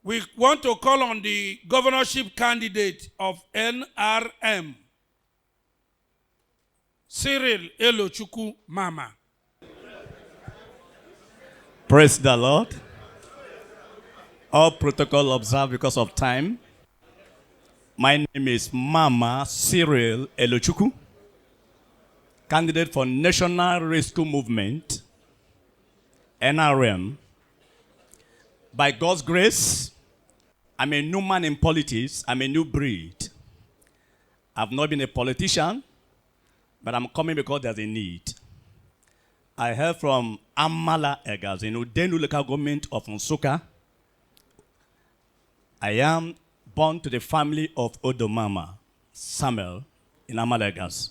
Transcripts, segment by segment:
We want to call on the governorship candidate of NRM, CYRIL MAMAH. Praise the Lord. All protocol observed because of time. My name is Mama CYRIL MAMAH, candidate for National Rescue Movement, NRM. By God's grace, I'm a new man in politics. I'm a new breed. I've not been a politician, but I'm coming because there's a need. I heard from Amala Egas in Udenu local government of Nsukka. I am born to the family of Odomama, Samuel, in Amala Egas.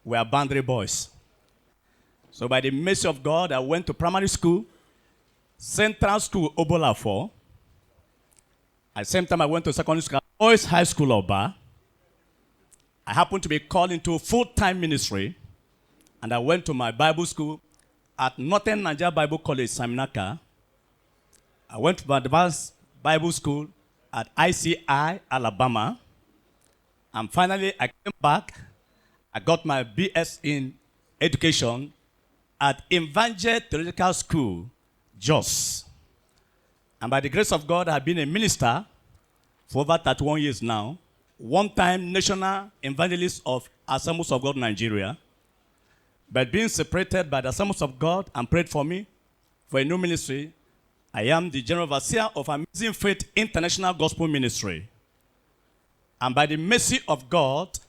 We are boundary boys. So by the mercy of God, I went to primary school, Central School, Obolafo. At the same time, I went to secondary school, Boys High School, Oba. I happened to be called into full-time ministry, and I went to my Bible school at Northern Nigeria Bible College, Saminaka. I went to my advanced Bible school at ICI, Alabama. And finally, I came back. I got my BS in education at Evangel Theological School, Jos. And by the grace of God, I've been a minister for over 31 years now. One-time national evangelist of Assemblies of God Nigeria. But being separated by the Assemblies of God and prayed for me for a new ministry, I am the general overseer of Amazing Faith International Gospel Ministry. And by the mercy of God,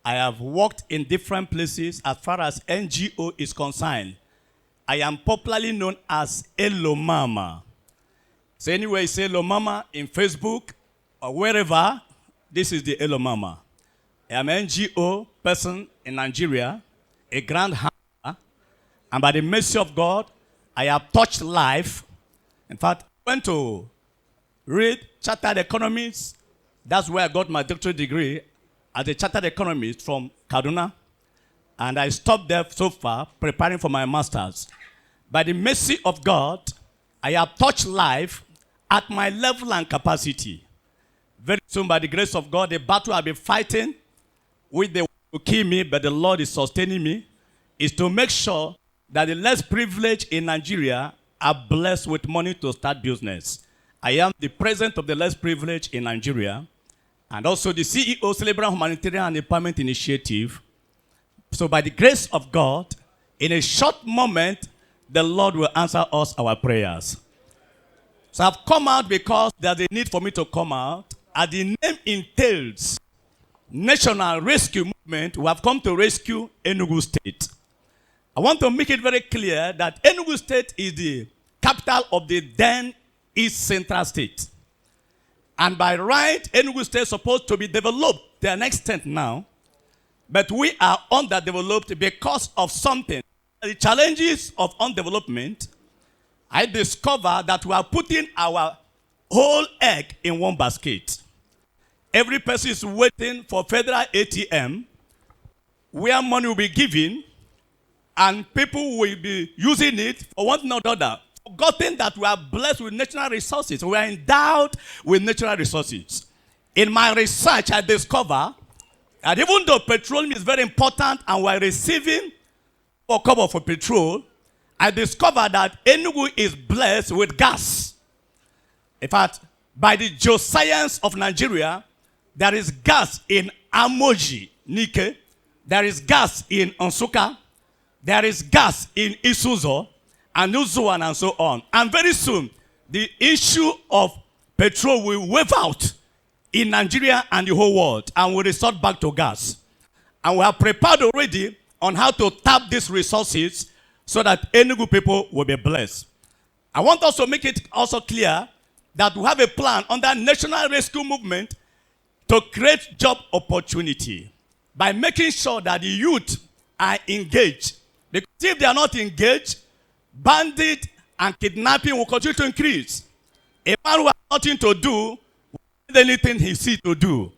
I have worked in different places as far as NGO is concerned. I am popularly known as CYRIL MAMAH. So anyway, you say CYRIL MAMAH in Facebook or wherever, this is the CYRIL MAMAH. I am an NGO person in Nigeria, a grand handler, and by the mercy of God, I have touched life. In fact, I went to read Chartered Economics. That's where I got my doctorate degree as a Chartered Economist from Kaduna. And I stopped there so far, preparing for my master's. By the mercy of God, I have touched life at my level and capacity. Very soon, by the grace of God, the battle I've been fighting with the to kill me, but the Lord is sustaining me, is to make sure that the less privileged in Nigeria are blessed with money to start business. I am the president of the less privileged in Nigeria, and also the CEO, Celebrant Humanitarian and Empowerment Initiative. So by the grace of God, in a short moment, the Lord will answer us our prayers. So I've come out because there's a need for me to come out. As the name entails, National Rescue Movement, we have come to rescue Enugu State. I want to make it very clear that Enugu State is the capital of the then East Central State. And by right, Enugu State is supposed to be developed to an extent now. But we are underdeveloped because of something. The challenges of undevelopment, I discovered that we are putting our whole egg in one basket. Every person is waiting for federal ATM where money will be given and people will be using it for one another. Forgotten that we are blessed with natural resources. We are endowed with natural resources. In my research, I discovered that even though petroleum is very important and we are receiving for cover for petrol, I discovered that Enugu is blessed with gas. In fact, by the geoscience of Nigeria, there is gas in Amoji, Nike. There is gas in Nsukka. There is gas in Isuzo, and Uzuan, and so on. And very soon, the issue of petrol will wave out in Nigeria and the whole world, and will resort back to gas. And we are prepared already on how to tap these resources so that Enugu people will be blessed. I want also to make it also clear that we have a plan under National Rescue Movement to create job opportunity by making sure that the youth are engaged. Because if they are not engaged, bandit and kidnapping will continue to increase. A man who has nothing to do will do anything he sees to do.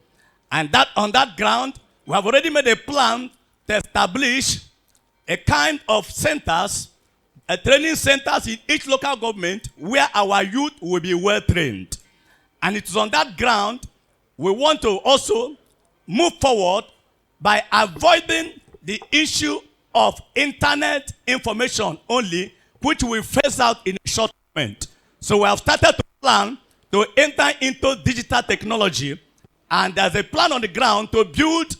And that on that ground, we have already made a plan to establish a kind of centers training centers in each local government where our youth will be well trained. And it is on that ground we want to also move forward by avoiding the issue of internet information only, which we phase out in a short moment. So we have started to plan to enter into digital technology, and there's a plan on the ground to build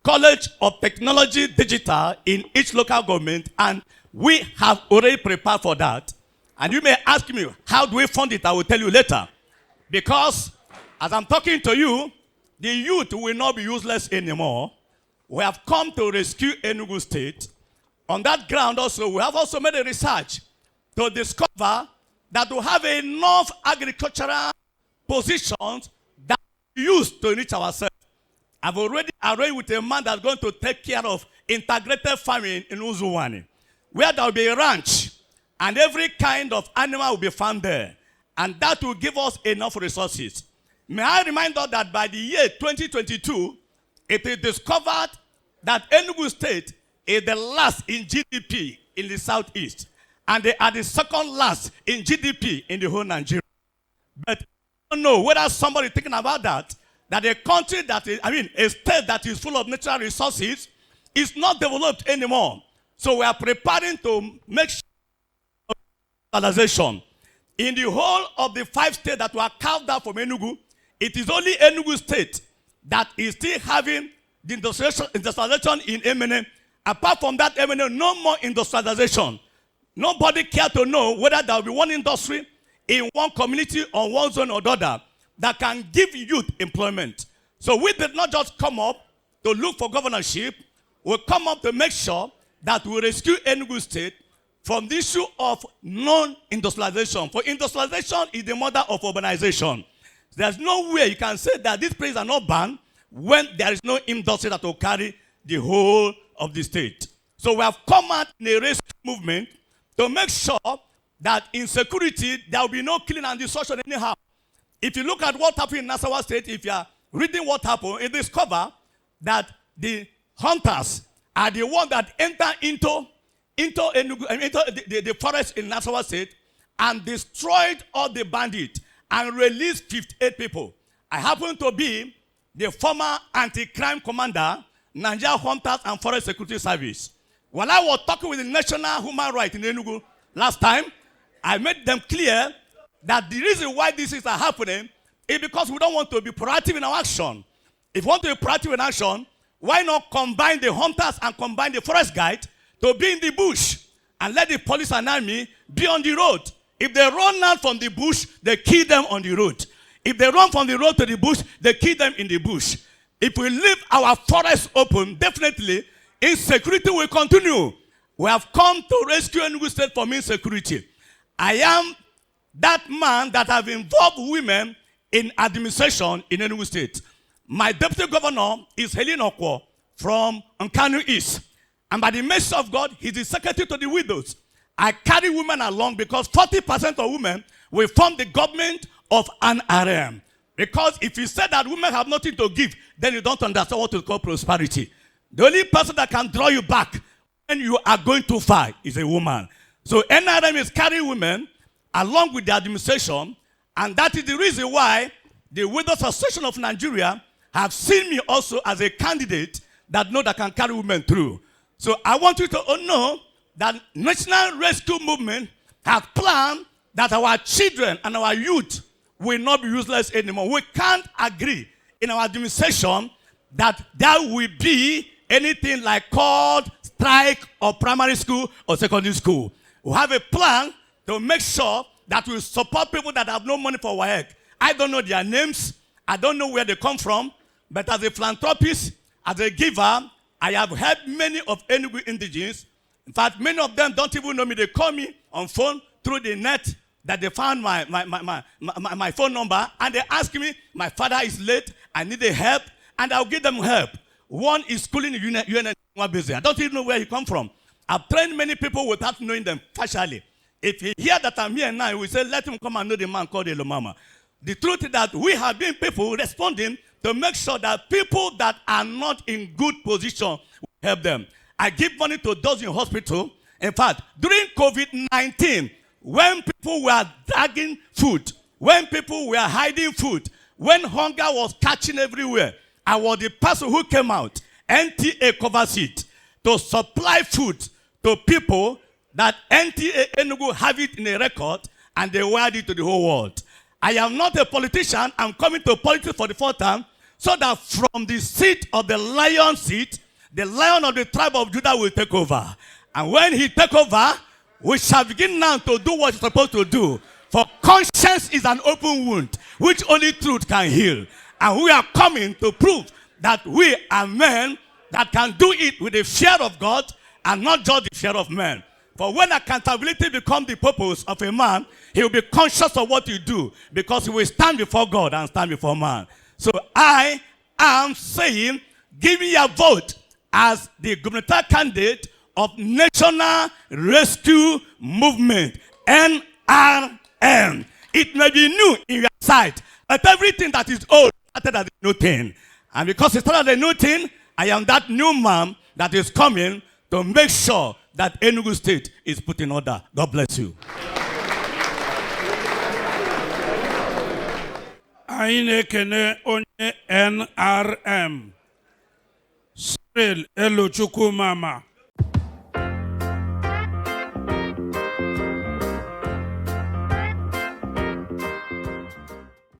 College of Technology Digital in each local government, and we have already prepared for that. And you may ask me, how do we fund it? I will tell you later. Because as I'm talking to you, the youth will not be useless anymore. We have come to rescue Enugu State. On that ground also, we have also made a research to discover that we have enough agricultural positions that we use to enrich ourselves. I've already arranged with a man that's going to take care of integrated farming in Uzuwani, where there will be a ranch, and every kind of animal will be found there. And that will give us enough resources. May I remind us that by the year 2022, it is discovered that Enugu State is the last in GDP in the southeast. And they are the second last in GDP in the whole Nigeria. But I don't know whether somebody thinking about that a country that is, a state that is full of natural resources is not developed anymore. So we are preparing to make sure industrialization. In the whole of the 5 states that were carved out from Enugu, it is only Enugu State that is still having the industrialization in MNA. Apart from that MNA, no more industrialization. Nobody cares to know whether there will be one industry in one community or one zone or the other that can give youth employment. So we did not just come up to look for governorship. We come up to make sure that we rescue Enugu State from the issue of non-industrialization. For industrialization is the mother of urbanization. There's no way you can say that this place are not banned when there is no industry that will carry the whole of the state. So we have come out in a rescue movement to make sure that in security there will be no killing and destruction anyhow. If you look at what happened in Nasarawa State, if you are reading what happened, you discover that the hunters are the ones that enter into the forest in Nasarawa State and destroyed all the bandits and released 58 people. I happen to be the former anti-crime commander, Nigeria Hunters and Forest Security Service. When I was talking with the National Human Rights in Enugu last time, I made them clear that the reason why this is happening is because we don't want to be proactive in our action. If we want to be proactive in action, why not combine the hunters and combine the forest guide to be in the bush and let the police and army be on the road? If they run out from the bush, they kill them on the road. If they run from the road to the bush, they kill them in the bush. If we leave our forests open, definitely insecurity will continue. We have come to rescue Enugu State from insecurity. I am that man that have involved women in administration in Enugu State. My deputy governor is Helen Okwo from Nkanu East. And by the mercy of God, he's the secretary to the widows. I carry women along because 40% of women will form the government of an RM. Because if you say that women have nothing to give, then you don't understand what is called prosperity. The only person that can draw you back when you are going too far is a woman. So NRM is carrying women along with the administration, and that is the reason why the Widows Association of Nigeria have seen me also as a candidate that can carry women through. So I want you to know that National Rescue Movement have planned that our children and our youth will not be useless anymore. We can't agree in our administration that there will be anything like called strike or primary school or secondary school. We have a plan to make sure that we support people that have no money for WAEC. I don't know their names. I don't know where they come from. But as a philanthropist, as a giver, I have helped many of Enugu indigenes. In fact, many of them don't even know me. They call me on phone through the net that they found my phone number. And they ask me, my father is late. I need a help. And I'll give them help. One is schooling in UN business. I don't even know where he come from. I've trained many people without knowing them partially. If he hear that I'm here now, he will say, let him come and know the man called CYRIL MAMAH. The truth is that we have been people responding to make sure that people that are not in good position will help them. I give money to those in hospital. In fact, during COVID-19, when people were dragging food, when people were hiding food, when hunger was catching everywhere, I was the person who came out, NTA covers it, to supply food to people that NTA Enugu have it in a record and they wired it to the whole world. I am not a politician. I'm coming to politics for the fourth time so that from the seat of the lion seat, the lion of the tribe of Judah will take over. And when he takes over, we shall begin now to do what he's supposed to do. For conscience is an open wound, which only truth can heal. And we are coming to prove that we are men that can do it with the fear of God and not just the fear of men. For when accountability becomes the purpose of a man, he will be conscious of what he do because he will stand before God and stand before man. So I am saying, give me a vote as the gubernatorial candidate of National Rescue Movement, NRM. It may be new in your sight, but everything that is old started as a new thing. And because it started as a new thing, I am that new man that is coming to make sure that Enugu State is put in order. God bless you. Anyị na-ekene onye NRM CYRIL MAMAH